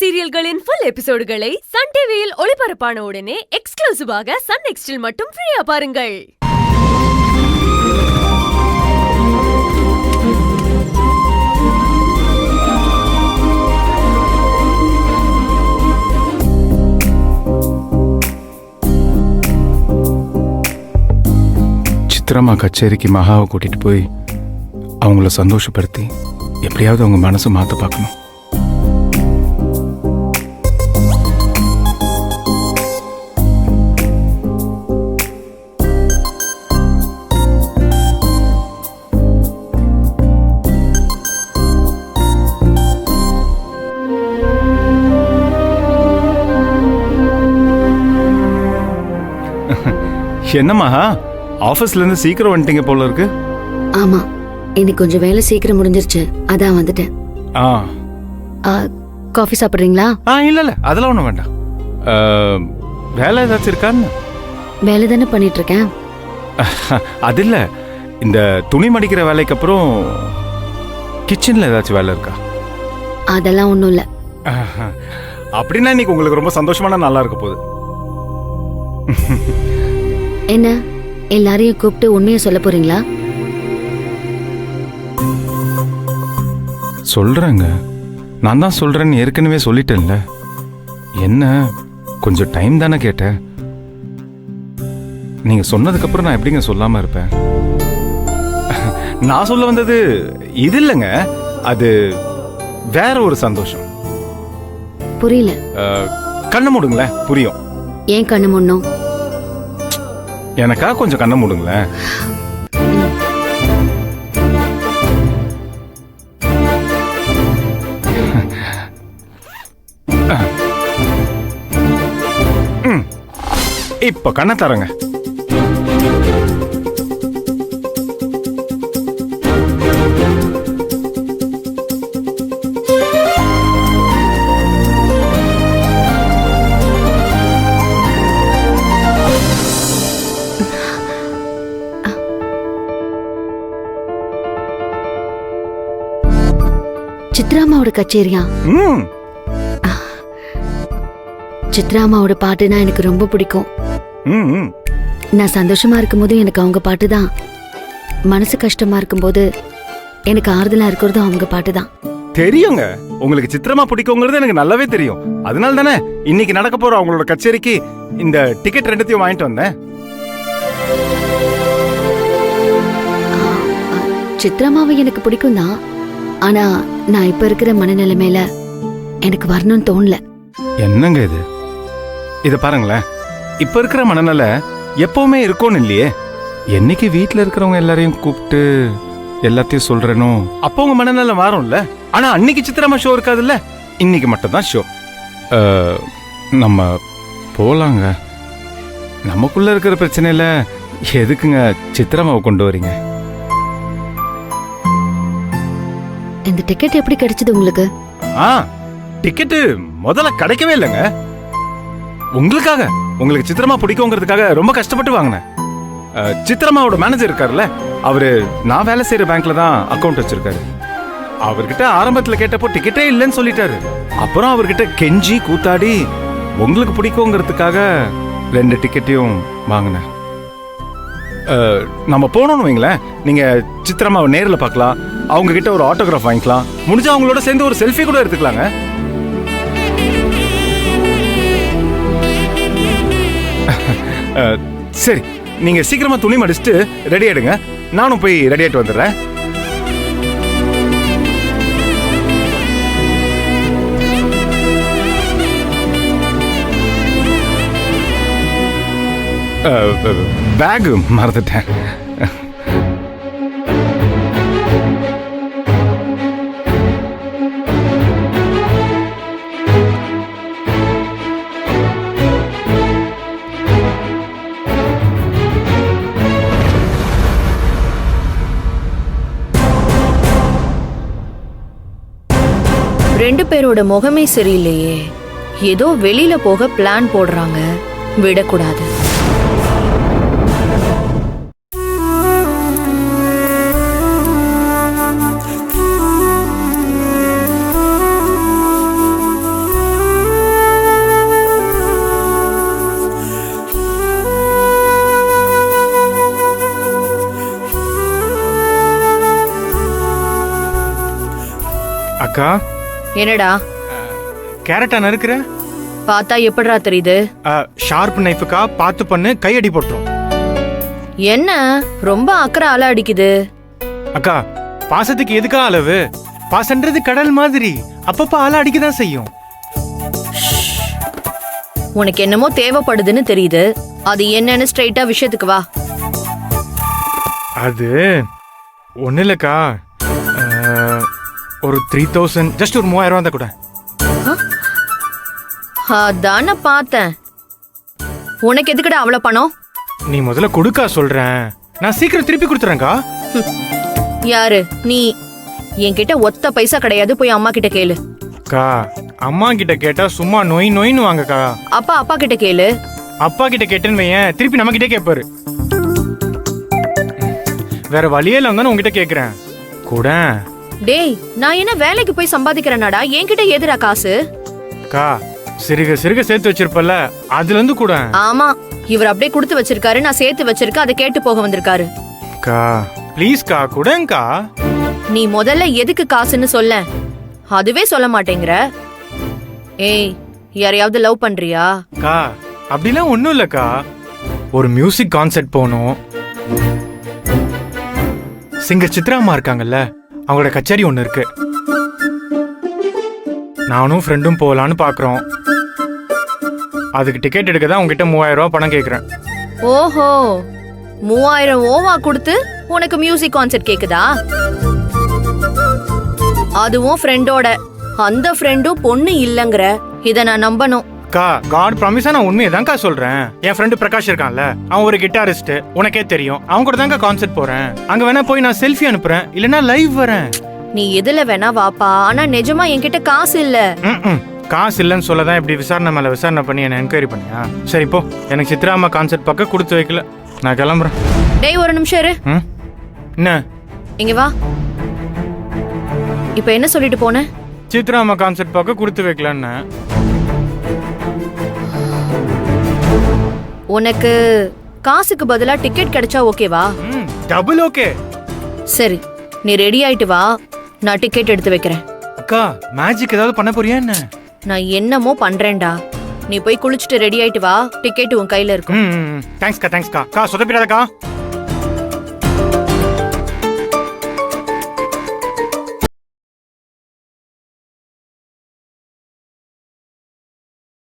சீரியல்களின் full எபிசோடுகளை Sun டிவியில் ஒளிபரப்பான உடனே எக்ஸ்க்ளூசிவாக சன் நெக்ஸ்டில் மட்டும் ஃப்ரீயா பாருங்கள். சித்ராமா கச்சேரிக்கு மகாவை கூட்டிட்டு போய் அவங்கள சந்தோஷப்படுத்தி எப்படியாவது அவங்க மனசு மாற்ற பார்க்கணும். என்ன மகா, ஆபீஸ்ல இருந்து சீக்கிரம் வந்துட்டீங்க போல இருக்கு. ஆமா, இன்னைக்கு கொஞ்சம் வேலை சீக்கிரம் முடிஞ்சிருச்சு, அதான் வந்துட்டேன். காஃபி சாப்பிடுறீங்களா? இல்ல அதெல்லாம் ஒண்ணும் வேண்டாம். வேலை ஏதாச்சும் இருக்கான்னு? வேலை தானே பண்ணிட்டு இருக்கேன். அது இல்ல, இந்த துணி மடிக்கிற வேலைக்கு அப்புறம் கிச்சன்ல ஏதாச்சும் வேலை இருக்கா? அதெல்லாம் ஒண்ணும் இல்ல. அப்படின்னா இன்னைக்கு உங்களுக்கு ரொம்ப சந்தோஷமான நாளா இருக்க போகுது. என்ன, எல்லாரையும் கூப்பிட்டு உண்மையை சொல்ல போறீங்களா? சொல்றேங்க, நான் தான் சொல்றேன்னு ஏற்கனவே சொல்லிட்டேன்ல. என்ன, கொஞ்சம் டைம் தானே கேட்டேன். நீங்க சொன்னதுக்கு அப்புறம் நான் எப்படிங்க சொல்லாம இருப்பேன்? நான் சொல்ல வந்தது இது இல்லைங்க, அது வேற ஒரு சந்தோஷம். புரியல. கண்ணை மூடுங்களேன், புரியும். ஏன் கண்ணு மூடணும்? எனக்கா கொஞ்சம் கண்ணை மூடுங்களேன். இப்ப கண்ணை தரங்க. சித்ராமாவோட கச்சேரியா? சித்ராமாவோட பாட்டுனா எனக்கு ரொம்ப பிடிக்கும். நான் சந்தோஷமா இருக்கும்போது எனக்கு அவங்க பாட்டு தான், மனசு கஷ்டமா இருக்கும்போது எனக்கு ஆறுதலா இருக்கிறதும் அவங்க பாட்டு தான். தெரியுங்க, உங்களுக்கு சித்ராமா பிடிக்குங்கிறது எனக்கு நல்லாவே தெரியும். அதனால தானே இன்னைக்கு நடக்க போற அவங்களோட கச்சேரிக்கு இந்த டிக்கெட் ரெண்டுத்தையும் வாங்கிட்டு வந்தேன். சித்ராமாவை எனக்கு பிடிக்கும் தான், ஆனா நான் இப்ப இருக்கிற மனநிலைமையில எனக்கு வரணும்னு தோணல. என்னங்க இது, இத பாருங்களேன். இப்ப இருக்கிற மனநிலை எப்பவுமே இருக்கும்னு இல்லையே. என்னைக்கு வீட்டுல இருக்கிறவங்க எல்லாரையும் கூப்பிட்டு எல்லாத்தையும் சொல்றேனோ அப்போ உங்க மனநிலை மாறும்ல. ஆனா அன்னைக்கு சித்ராமா ஷோ இருக்காதுல்ல, இன்னைக்கு மட்டும் தான் ஷோ. நம்ம போலாங்க. நமக்குள்ள இருக்கிற பிரச்சனையில எதுக்குங்க சித்ராமாவை கொண்டு வரீங்க? இந்த டிக்கெட் எப்படி கிடைச்சது உங்களுக்கு? டிக்கெட் முதல்ல கிடைக்கவே இல்லைங்க. உங்களுக்காக, உங்களுக்கு சித்ராமா பிடிக்குங்கிறதுக்காக ரொம்ப கஷ்டப்பட்டு வாங்கினேன். சித்ராமாவோட மேனேஜர் இருக்காருல்ல, அவரு நான் வேலை செய்யற பேங்க்ல தான் அக்கௌண்ட் வச்சிருக்காரு. அவர்கிட்ட ஆரம்பத்துல கேட்டப்போ டிக்கெட்டே இல்லைன்னு சொல்லிட்டாரு. அப்புறம் அவர்கிட்ட கெஞ்சி கூத்தாடி உங்களுக்கு பிடிக்குங்கிறதுக்காக 2 டிக்கெட்டையும் வாங்கினேன். நம்ம போனோம்னு வைங்களேன், நீங்க சித்ராமாவை நேர்ல பார்க்கலாம், அவங்க கிட்ட ஒரு ஆட்டோகிராஃப் வாங்கிக்கலாம், முடிஞ்சா அவங்களோட சேர்ந்து ஒரு செல்ஃபி கூட எடுத்துக்கலாங்க. சரி, நீங்க சீக்கிரமா துணி மடிச்சுட்டு ரெடி ஆயிடுங்க, நானும் போய் ரெடி ஆயிட்டு வந்துடுறேன். பேக் மறந்துட்டேன். ரெண்டு பேரோட முகமே சரியில்லையே. ஏதோ வெளியில போக பிளான் போடுறாங்க, விடக்கூடாது. அக்கா என்னடா கேரட்டா நறுக்கிற? பார்த்தா எப்படிடா தெரியுது? ஷார்ப் நைஃபுக்கா, பார்த்து பண்ணு, கையடி போட்டுரும். என்ன ரொம்ப அக்கறை அலை அடிக்குது? அக்கா பாசத்துக்கு எதுக்கா அளவு? பாசன்றது கடல் மாதிரி, அப்பப்ப ஆள அடிக்கதான் செய்யும். உனக்கு என்னமோ தேவைப்படுதுன்னு தெரியுது. அது என்னன்னு ஸ்ட்ரைட்டா விஷயத்துக்கு வா. அது ஒண்ணு இல்லக்கா, ஒரு 3000, ஜஸ்ட் ஒரு 3000 தான் கூட. அதான பார்த்தேன். உனக்கு எதுக்குடா அவ்வளவு பணம்? நீ முதல்ல கொடுக்கா சொல்றேன், நான் சீக்கிரம் திருப்பி கொடுத்துறேன்க்கா. யாரு நீ? என்கிட்ட ஒத்த பைசா கிடையாது, போய் அம்மா கிட்ட கேளு. அக்கா அம்மா கிட்ட கேட்டா சும்மா நொய் நொயின்னு வாங்கக்கா. அப்பா கிட்ட கேளு. அப்பா கிட்ட கேட்டேன்னு வையேன், திருப்பி நம்ம கிட்டே கேட்பாரு. வேற வழியே இல்ல உங்ககிட்ட கேக்குறேன் கூட. டேய், நான் என்ன வேலைக்கு போய் சம்பாதிக்கிறேனாடா? என்கிட்ட எதுடா காசு? அக்கா சிறுக சிறுக சேர்த்து வச்சிருப்பல, அதுல இருந்து கூட. ஆமா, இவர் அப்படியே கொடுத்து வச்சிருக்காரு, நான் சேர்த்து வச்சிருக்கேன், அதை கேட்டு போக வந்திருக்காரு. அக்கா ப்ளீஸ்க்கா கூடங்கா. நீ முதல்ல எதுக்கு காசுன்னு சொல்ல, அதுவே சொல்ல மாட்டேங்கிற. ஏய், யாரையாவது லவ் பண்றியா? அக்கா அப்படிலாம் ஒண்ணும் இல்லக்கா, ஒரு மியூசிக் கான்சர்ட் போகணும். சிங்கர் சித்ராமா இருக்காங்கல்ல, அவங்களோட கச்சேரி ஒண்ணு இருக்கு. நானும் ஃப்ரெண்டும் போகலான்னு பாக்குறோம். அதுக்கு டிக்கெட் எடுக்க தான் உங்ககிட்ட 3000 ரூபாய் பணம் கேக்குறேன். ஓஹோ, 3000 ஓவா கொடுத்து உனக்கு மியூசிக் கான்சர்ட் கேக்குதா? அதுவும் ஃப்ரெண்டோட. அந்த ஃப்ரெண்டும் பொண்ணு இல்லங்கற, இத நான் நம்பணும். அக்கா காட் ப்ராமிஸா நான் உண்மையை தான்க்கா சொல்றேன். என் ஃப்ரெண்டு பிரகாஷ் இருக்கான்ல, அவன் ஒரு கிட்டாரிஸ்ட், உனக்கே தெரியும். அவங்க கூட தான்க்கா கான்சர்ட் போறேன். அங்க வேணா போய் நான் செல்ஃபி அனுப்புறேன், இல்லனா லைவ் வரேன். நீ எதுல வேணா வாப்பா, ஆனா நிஜமா என்கிட்ட காசு இல்ல. காசு இல்லைன்னு சொல்லதான் இப்படி விசாரணை மேல விசாரணை பண்ணி என்ன என்கொயரி பண்ணியா? சரி போ, எனக்கு சித்ராமா கான்சர்ட் பக்கம் கொடுத்து வைக்கல, நான் கிளம்புறேன். டேய் ஒரு நிமிஷம் இரு. என்ன? இங்க வா. இப்ப என்ன சொல்லிட்டு போன? சித்ராமா கான்சர்ட் பக்கம் கொடுத்து வைக்கலன்னு. உனக்கு காசுக்கு பதிலா டிக்கெட் கிடைச்சா ஓகேவா? Double okay. சரி, நீ ரெடி ஆயிட்டு வா, நான் டிக்கெட் எடுத்து வைக்கிறேன். அக்கா மேஜிக் ஏதாவது பண்ண போறியா என்ன? நான் என்னமோ பண்றேன்டா. நீ போய் குளிச்சுட்டு ரெடி ஆயிட்டு வா, டிக்கெட் உன் கையில இருக்கும். தேங்க்ஸ்க்கா தேங்க்ஸ்க்கா. அக்கா சொதப்பிடாதக்கா.